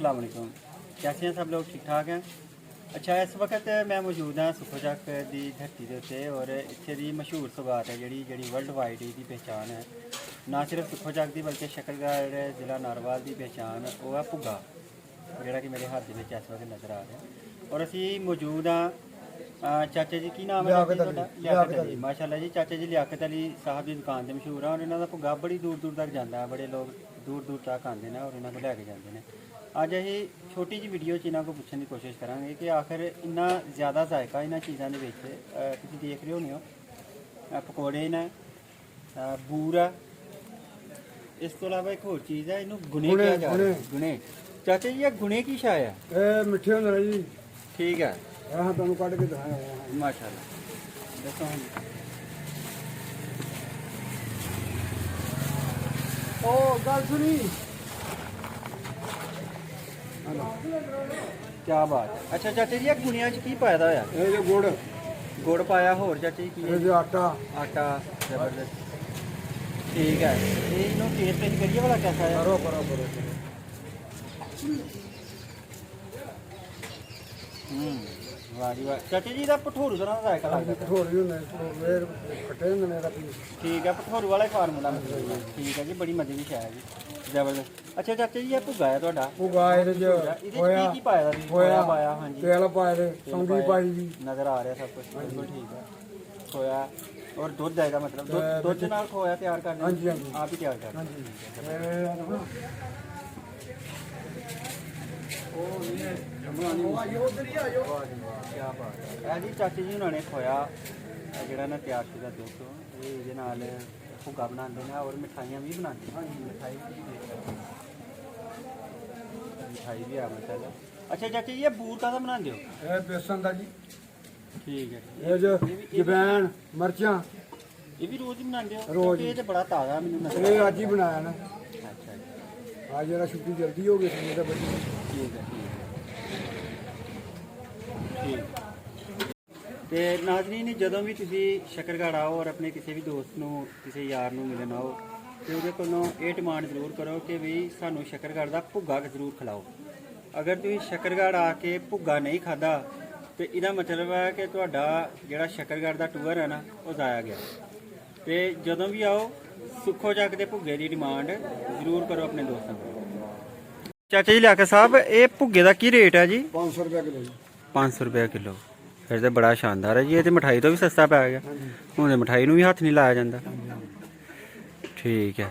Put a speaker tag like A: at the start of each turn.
A: अस्सलाम वालेकुम। कैसे हैं सब लोग? ठीक ठाक हैं। अच्छा, इस वक्त मैं मौजूद हाँ सुखो चक की धरती के उत्ते और इत्थे दी मशहूर सौगात है जी वर्ल्ड वाइड इसकी पहचान है। ना सिर्फ सुखो चक की बल्कि शकरगढ़ जिला नारवाल की पहचान वो है भुग्गा, जोड़ा कि मेरे हाथ में इस वक्त नज़र आ रहा है। और असी मौजूद हाँ चाचा जी की नाम है लियाकत अली। माशाल्लाह जी, चाचा जी लियाकत अली साहब की दुकान से मशहूर है और इन्हों का भुग्गा बड़ी दूर दूर तक जाता है। बड़े लोग दूर दूर तक आते हैं और इन्हों को लैके जाते हैं। अज असी छोटी जी वीडियो इन्हों को पूछने की कोशिश करांगे कि आखिर इन्ना ज़्यादा जायका इन्होंने चीज़ों के देख रहे होने हो पकौड़े ने बूर है, इस तो इलावा एक होर चीज़ है इन्हू गुने किया जा रहा है। गुने चाचा जी, ये गुने की शाय है?
B: मिठे होंगे जी।
A: ठीक है,
B: हाँ तुम कट के दिखाया
A: माशाल्लाह। देखो हम
B: ओ गल सुनी।
A: क्या बात है। अच्छा चाचा जी, गुनिया च की पाया होया?
B: ये जो गुड़
A: गुड़ पाया, होर चाचा जी की
B: ये जो आटा
A: आटा। जबरदस्त, ठीक है। ये इन्हों टेस्ट करिए वाला कैसा है?
B: करो करो करो
A: वाह जी वाह। चाचा जी का भठोरू तरह का जायका लगता है।
B: भठोरी होंगे खट्टे होंगे मेरा पीस।
A: ठीक है, भठोरू वाला फार्मूला मतलब। ठीक है जी, बड़ी मजे की शाय है जी, जबरदस्त। अच्छा चाचा जी, ये भुग्गा है ਤੁਹਾਡਾ?
B: भुग्गा ਇਹਦੇ ਚ ਹੋਇਆ
A: ਕੀ ਪਾਇਆ ਦਾ?
B: ਹੋਇਆ
A: ਪਾਇਆ, ਹਾਂਜੀ।
B: ਤੇਲ ਪਾਇਆ ਦੇ, ਸੌਂਗੀ ਪਾਈ ਦੀ,
A: नजर आ रहा है सब कुछ, बिल्कुल ठीक है। खोया और दूध जाएगा, मतलब दूध के नाल खोया तैयार करना?
B: हाँ जी हाँ जी
A: आप ही तैयार करना?
B: हाँ जी।
A: क्या बात है जी। चाची जी उन्होंने खोया जोड़ा ना तैयार किया दोस्तों, ये भुग्गा बनाते हैं और मिठाइयाँ भी बनाते हैं। मिठाई भी है माशाल्लाह। अच्छा चाची जी, ये बूर का बनाते हो?
B: ਇਹ ਬੇਸਨ ਦਾ ਜੀ।
A: ठीक है।
B: ਇਹ ਜੋ ਜਵੈਣ ਮਿਰਚਾਂ
A: ये भी रोज ही बनाते हो?
B: रोज।
A: ये तो बड़ा ताज़ा मैंने नजर
B: ਇਹ ਅੱਜ ਹੀ ਬਣਾਇਆ ਨਾ।
A: अच्छा जी,
B: ਅੱਜ ਜਿਹੜਾ ਛੁੱਟੀ ਜਲਦੀ ਹੋ ਗਈ ਸੀ ਇਹਦਾ ਬੱਚੇ।
A: ठीक है ठीक। ਤੇ ਨਾਜ਼ਰੀਨ, ਜਦੋਂ ਵੀ ਤੁਸੀਂ ਸ਼ੱਕਰਗੜ੍ਹ ਆਓ ਔਰ ਆਪਣੇ ਕਿਸੇ ਵੀ ਦੋਸਤ ਨੂੰ, ਕਿਸੇ ਯਾਰ ਨੂੰ ਮਿਲਣ ਆਓ ਤੇ ਉਹਦੇ ਕੋਲੋਂ ਇਹ ਡਿਮਾਂਡ ਜ਼ਰੂਰ ਕਰੋ ਕਿ ਵੀ ਸਾਨੂੰ ਸ਼ੱਕਰਗੜ੍ਹ ਦਾ ਭੁੱਗਾ ਜ਼ਰੂਰ ਖਿਲਾਓ। ਅਗਰ ਤੁਸੀਂ ਸ਼ੱਕਰਗੜ੍ਹ ਆ ਕੇ ਭੁੱਗਾ ਨਹੀਂ ਖਾਦਾ ਤੇ ਇਹਦਾ ਮਤਲਬ ਹੈ ਕਿ ਤੁਹਾਡਾ ਜਿਹੜਾ ਸ਼ੱਕਰਗੜ੍ਹ ਦਾ ਟੂਰ ਹੈ ਨਾ ਉਹ ਜ਼ਾਇਆ ਗਿਆ। ਤੇ ਜਦੋਂ ਵੀ ਆਓ ਸੁੱਖੋ ਚੱਕ ਦੇ ਭੁੱਗੇ ਦੀ ਡਿਮਾਂਡ ਜ਼ਰੂਰ ਕਰੋ ਆਪਣੇ ਦੋਸਤਾਂ ਕੋਲ। ਚਾਚਾ ਜੀ ਲਿਆਕਤ ਸਾਹਿਬ, ਇਹ ਭੁੱਗੇ ਦਾ ਕੀ ਰੇਟ ਹੈ ਜੀ?
B: 500 ਰੁਪਏ ਕਿਲੋ ਜੀ।
A: 500 रुपये किलो। फिर तो बड़ा शानदार है जी, ये तो मिठाई तो भी सस्ता पै गया। हूँ तो मिठाई नूं भी हथ नहीं लाया जाता। ठीक है।